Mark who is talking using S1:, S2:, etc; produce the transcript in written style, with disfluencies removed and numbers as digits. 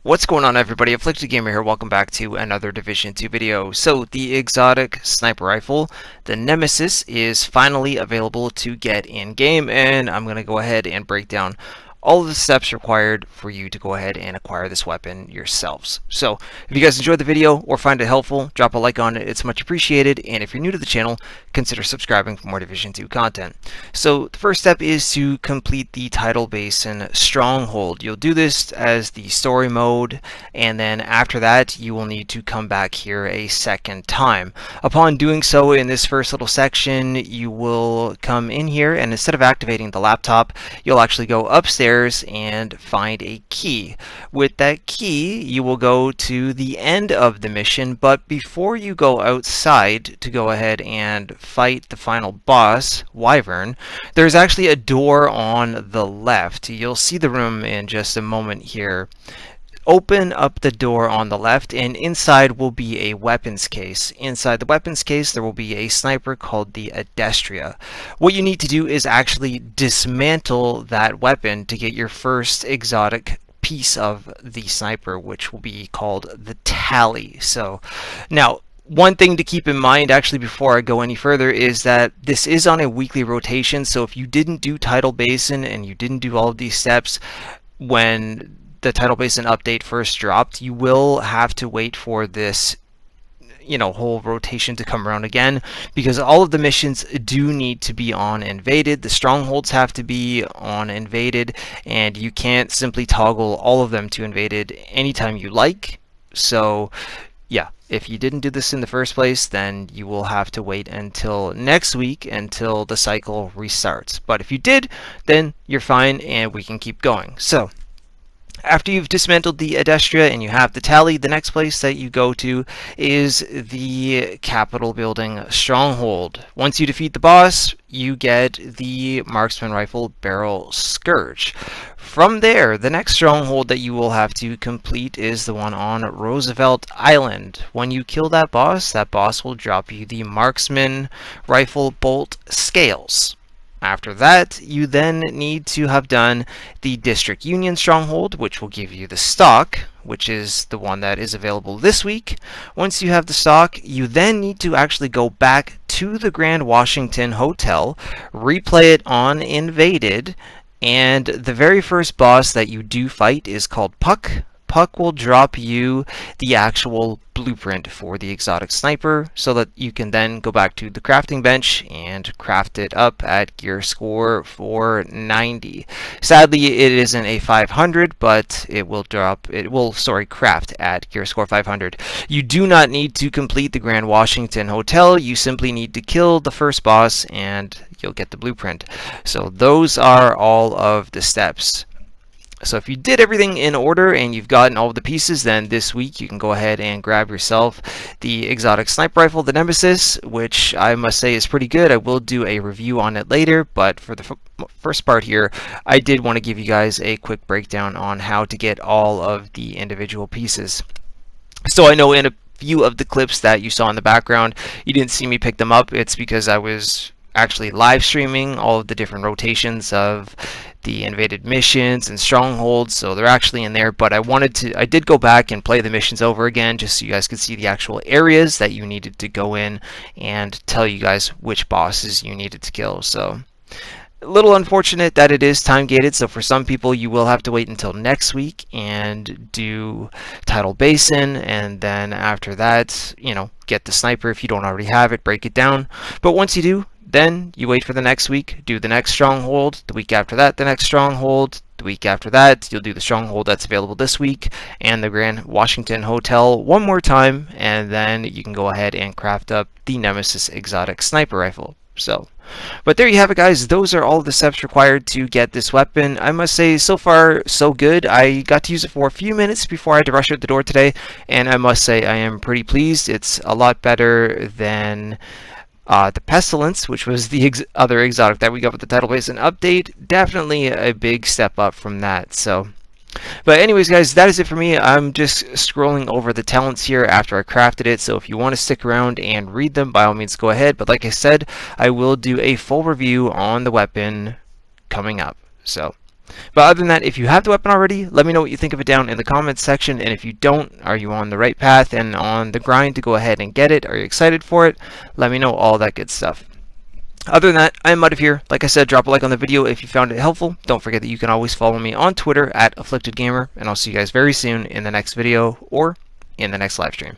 S1: What's going on, everybody? Afflicted Gamer here. Welcome back to another Division 2 video. So the exotic sniper rifle, the Nemesis, is finally available to get in game, and I'm going to go ahead and break down all of the steps required for you to go ahead and acquire this weapon yourselves. So if you guys enjoyed the video or find it helpful, drop a like on it. It's much appreciated. And if you're new to the channel, consider subscribing for more Division 2 content. So the first step is to complete the Tidal Basin Stronghold. You'll do this as the story mode, and then after that you will need to come back here a second time. Upon doing so, in this first little section, you will come in here, and instead of activating the laptop, you'll actually go upstairs and find a key. With that key, you will go to the end of the mission, but before you go outside to go ahead and fight the final boss, Wyvern, there's actually a door on the left. You'll see the room in just a moment here. Open up the door on the left, and inside will be a weapons case. Inside the weapons case, there will be a sniper called the Adestria. What you need to do is actually dismantle that weapon to get your first exotic piece of the sniper, which will be called the Tally. So now, one thing to keep in mind, actually, before I go any further, is that this is on a weekly rotation. So if you didn't do Tidal Basin and you didn't do all of these steps when the Tidal Basin update first dropped, you will have to wait for this whole rotation to come around again, because all of the missions do need to be on invaded. The strongholds have to be on invaded, and you can't simply toggle all of them to invaded anytime you like. So yeah, if you didn't do this in the first place, then you will have to wait until next week until the cycle restarts. But if you did, then you're fine and we can keep going. So after you've dismantled the Adestria and you have the Tally, the next place that you go to is the Capitol Building Stronghold. Once you defeat the boss, you get the marksman rifle barrel Scourge. From there, the next stronghold that you will have to complete is the one on Roosevelt Island. When you kill that boss will drop you the marksman rifle bolt scales. After that, you then need to have done the District Union Stronghold, which will give you the stock, which is the one that is available this week. Once you have the stock, you then need to actually go back to the Grand Washington Hotel, replay it on Invaded, and the very first boss that you do fight is called Puck. Puck will drop you the actual blueprint for the exotic sniper, so that you can then go back to the crafting bench and craft it up at gear score 490. Sadly, it isn't a 500, but it will craft at gear score 500. You do not need to complete the Grand Washington Hotel. You simply need to kill the first boss and you'll get the blueprint. So those are all of the steps. So if you did everything in order and you've gotten all of the pieces, then this week you can go ahead and grab yourself the exotic sniper rifle, the Nemesis, which I must say is pretty good. I will do a review on it later, but for the first part here, I did want to give you guys a quick breakdown on how to get all of the individual pieces. So I know in a few of the clips that you saw in the background, you didn't see me pick them up. It's because I was actually live streaming all of the different rotations of the invaded missions and strongholds, so they're actually in there. But I did go back and play the missions over again just so you guys could see the actual areas that you needed to go in and tell you guys which bosses you needed to kill. So a little unfortunate that it is time gated, so for some people you will have to wait until next week and do Tidal Basin, and then after that, get the sniper if you don't already have it, break it down. But once you do, then you wait for the next week, do the next stronghold, the week after that, the next stronghold, the week after that, you'll do the stronghold that's available this week, and the Grand Washington Hotel one more time, and then you can go ahead and craft up the Nemesis exotic sniper rifle. But there you have it, guys. Those are all of the steps required to get this weapon. I must say, so far, so good. I got to use it for a few minutes before I had to rush out the door today, and I must say I am pretty pleased. It's a lot better than the Pestilence, which was the other exotic that we got with the Tidal Basin update. Definitely a big step up from that. So, but anyways, guys, that is it for me. I'm just scrolling over the talents here after I crafted it, so if you want to stick around and read them, by all means go ahead. But like I said, I will do a full review on the weapon coming up. So But other than that, if you have the weapon already, let me know what you think of it down in the comments section. And if you don't, are you on the right path and on the grind to go ahead and get it? Are you excited for it? Let me know all that good stuff. Other than that, I'm out of here. Like I said, drop a like on the video if you found it helpful. Don't forget that you can always follow me on Twitter at AfflictedGamer, and I'll see you guys very soon in the next video or in the next live stream.